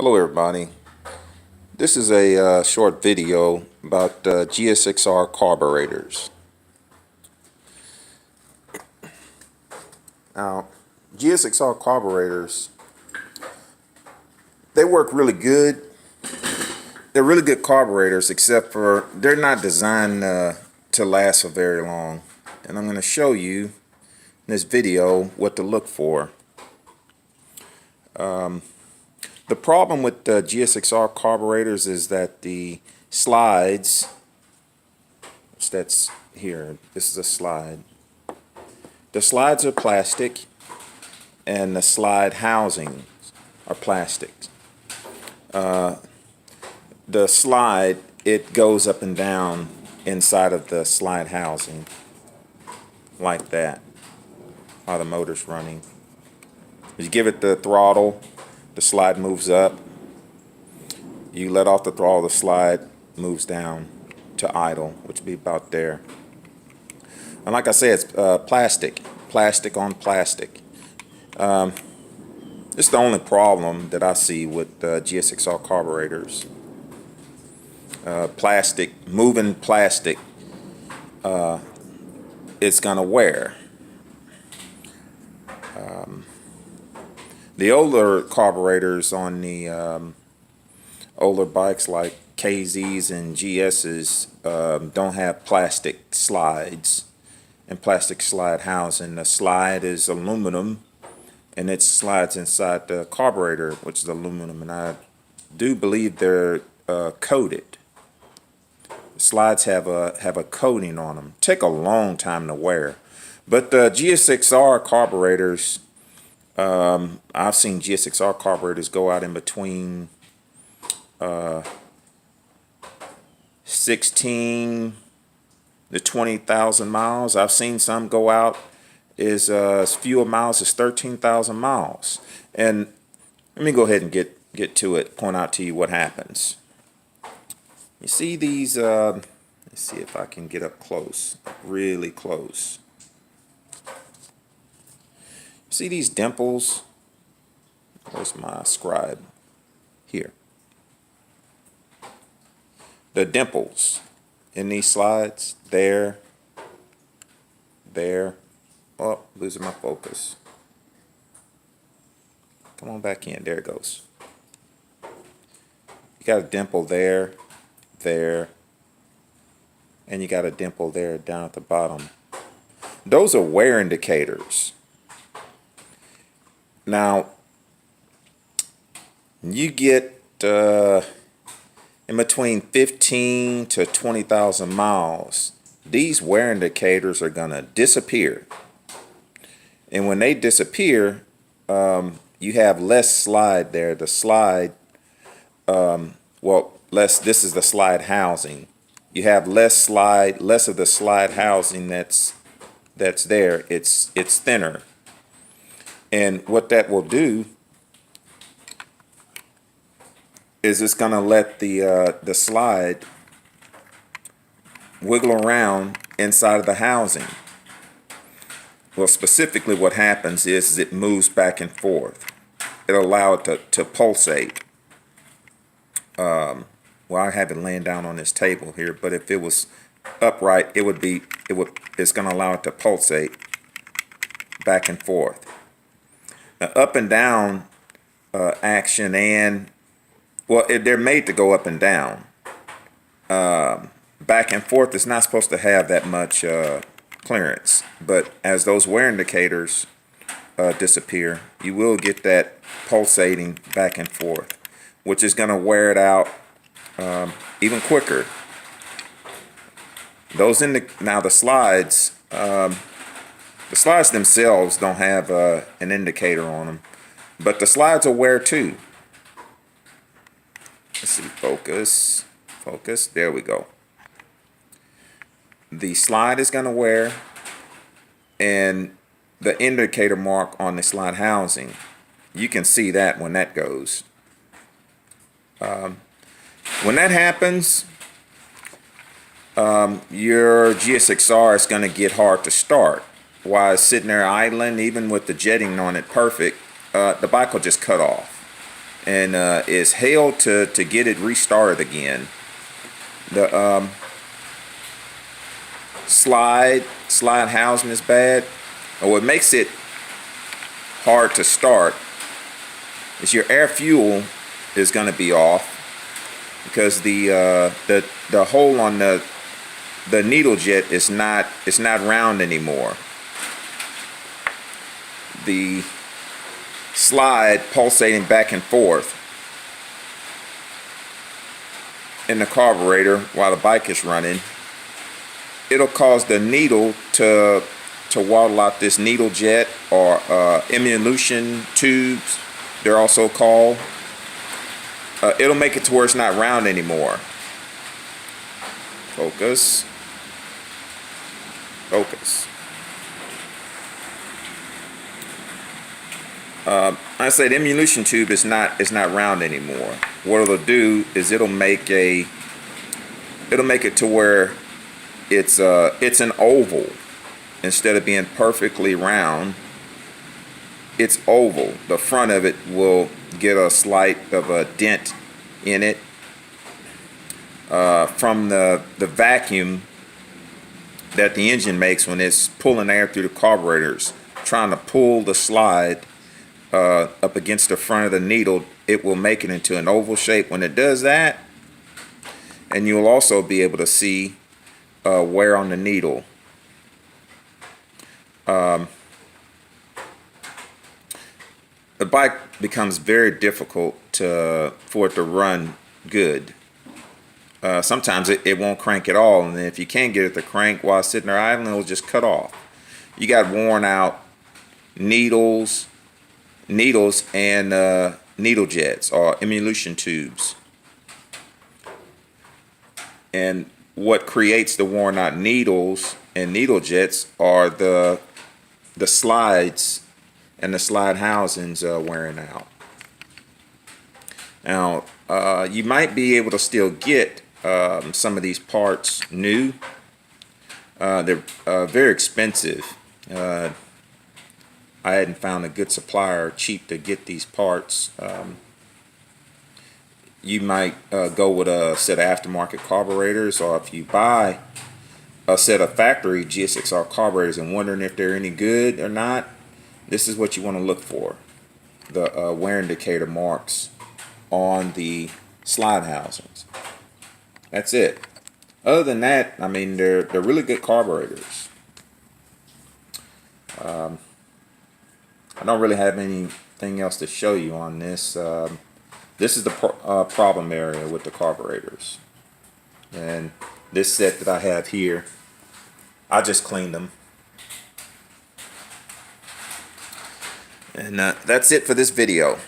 Hello everybody. This is a short video about GSXR carburetors. Now, GSXR carburetors, they work really good. They're really good carburetors, except for they're not designed to last for very long. And I'm going to show you in this video what to look for. The problem with the GSXR carburetors is that the slides, that's here, this is a slide. The slides are plastic and the slide housings are plastic. The slide, it goes up and down inside of the slide housing like that while the motor's running. You give it the throttle, the slide moves up. You let off the throttle, the slide moves down to idle, which would be about there. And like I said, it's plastic on plastic. It's the only problem that I see with GSXR carburetors. Moving plastic, it's gonna wear. The older carburetors on the older bikes like KZs and GSs don't have plastic slides and plastic slide housing. The slide is aluminum and it slides inside the carburetor, which is aluminum, and I do believe they're coated. The slides have a coating on them. Take a long time to wear. But the GSXR carburetors, I've seen GSXR carburetors go out in between 16 to 20,000 miles. I've seen some go out as few miles as 13,000 miles. And let me go ahead and get to it, point out to you what happens. You see these, let's see if I can get up close, really close. See these dimples? Where's my scribe? Here. The dimples in these slides, there. Oh, losing my focus. Come on back in, there it goes. You got a dimple there, and you got a dimple there down at the bottom. Those are wear indicators. Now, you get in between 15 to 20,000 miles, these wear indicators are going to disappear. And when they disappear, you have less slide there. The slide, this is the slide housing. You have less of the slide housing that's there. It's thinner. And what that will do is it's going to let the slide wiggle around inside of the housing. Well, specifically what happens is it moves back and forth. It'll allow it to pulsate. Well, I have it laying down on this table here, but if it was upright, it's going to allow it to pulsate back and forth. Now, up and down action they're made to go up and down. Back and forth is not supposed to have that much clearance, but as those wear indicators disappear, you will get that pulsating back and forth, which is going to wear it out even quicker. Now the slides. The slides themselves don't have an indicator on them, but the slides will wear too. Let's see, focus, there we go. The slide is going to wear, and the indicator mark on the slide housing, you can see that when that goes. When that happens, your GSXR is going to get hard to start. While it's sitting there idling, even with the jetting on it perfect, the bike will just cut off. and it's hell to get it restarted again. The slide housing is bad. And what makes it hard to start is your air fuel is going to be off, because the hole on the needle jet is not round anymore. The slide pulsating back and forth in the carburetor while the bike is running, it'll cause the needle to waddle out this needle jet, or emulsion tubes, they're also called. It'll make it to where it's not round anymore. Focus. I say the emulsion tube is not round anymore. What it'll do is it'll make it to where it's an oval instead of being perfectly round. It's oval. The front of it will get a slight of a dent in it from the vacuum that the engine makes when it's pulling air through the carburetors, trying to pull the slide up against the front of the needle. It will make it into an oval shape when it does that, and you'll also be able to see wear on the needle. The bike becomes very difficult for it to run good. Sometimes it won't crank at all, and if you can't get it to crank while sitting there idling, it'll just cut off. You got worn out needles and needle jets, or emulsion tubes. And what creates the worn out needles and needle jets are the slides and the slide housings wearing out. Now, you might be able to still get some of these parts new. They're very expensive. I hadn't found a good supplier cheap to get these parts. You might go with a set of aftermarket carburetors, or if you buy a set of factory GSXR carburetors and wondering if they're any good or not, this is what you want to look for: the wear indicator marks on the slide housings. That's it. Other than that, I mean, they're really good carburetors. I don't really have anything else to show you on this. This is the problem area with the carburetors. And this set that I have here, I just cleaned them. And that's it for this video.